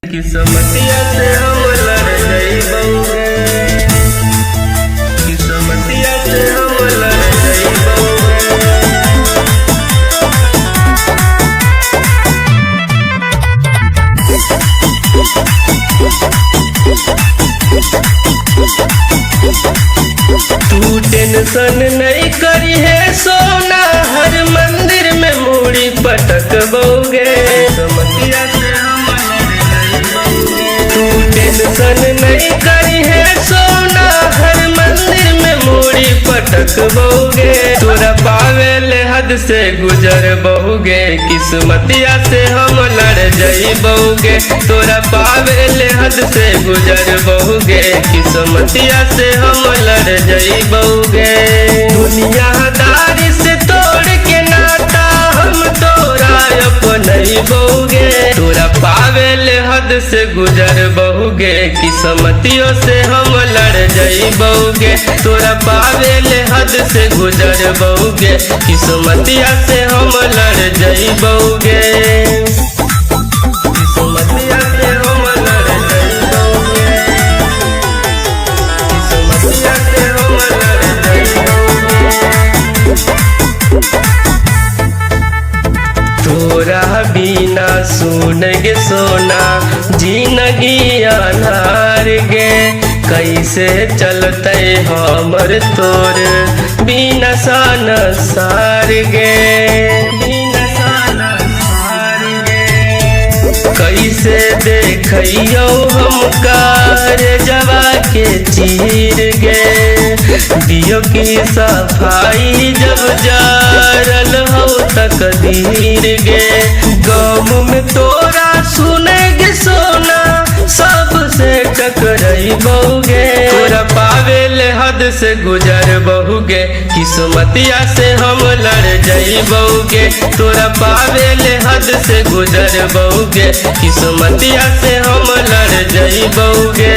किस्मतिया से हम लड़ जइबौगे, किस्मतिया से हम लड़ जइबौगे। तू टेंशन नहीं करी है सोना, हर मंदिर में मूड़ी पटकबोगे। किस्मतिया से हम लड़ जइबौगे। तू टेंशन नहीं करी है सोना, हर मंदिर में मूड़ी पटकबोगे। तोरा पावेले हद से गुजर बहुगे, किस्मतिया से हम लड़ जइबौगे। तोरा पावेले हद से गुजर बहुगे, किस्मतिया से हम लड़ जइबौगे। दुनियादारी से तोड़ के नाता हम तोरा अपनइबौगे। तोरा पावेले हद से गुजर बहुगे, किस्मतियों से हम लड़ जइबौगे। तोरा पावेले हद से गुजर बहुगे, किस्मतिया से हम लड़ जइबौगे। किस्मतिया से हम लड़ जइबौगे, किस्मतिया से हम लड़ जइबौगे। तोरा बिना सुन गे सोना जिंदगी अनार गे। कैसे चलते हमर तोर बिना संसार गे, बिना संसार गे। कैसे देखियो हम कार जवा के चीर गे। दियो की सफाई जब जारल हो तकदीर गे। गम में तोरा सुनेगे सोना, सबसे टकराइबौगे। तोरा पावेले हद से गुजर बहुगे, किस्मतिया से हम लड़ जइबौगे। तोरा पावेले हद से गुजर बहुगे, किस्मतिया से हम लड़ जइबौगे।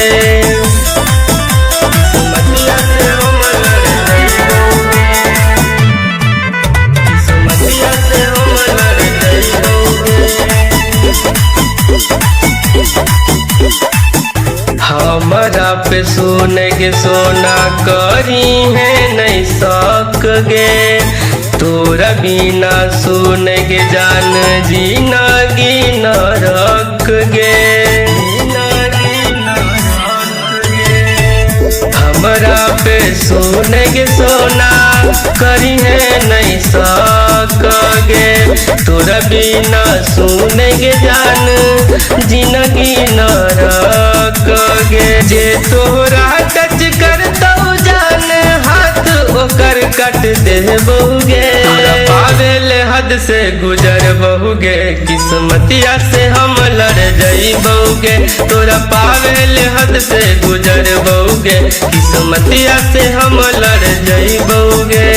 किस्मतिया से हम लड़ जइबौगे, किस्मतिया से हम लड़ जइबौगे। हमारा पे सोनेगे सोना करी है नहीं सक गे। तोरा बिना सोनेगे जान जिंदगी न रख गे। हमरा पे सोनेगे सोना करी है नहीं सकोगे। तोरा बिना सोनेगे जान जिंदगी न रखोगे। जे तोरा टच करतौ जान हाथ ओकर कट देबौगे। तोरा पावेले हद से गुजर बहुगे, किस्मतिया से हम लड़ जइबौगे। तोरा पावेले हद से गुजर बहुगे, किस्मतिया से हम लड़ जइबौगे।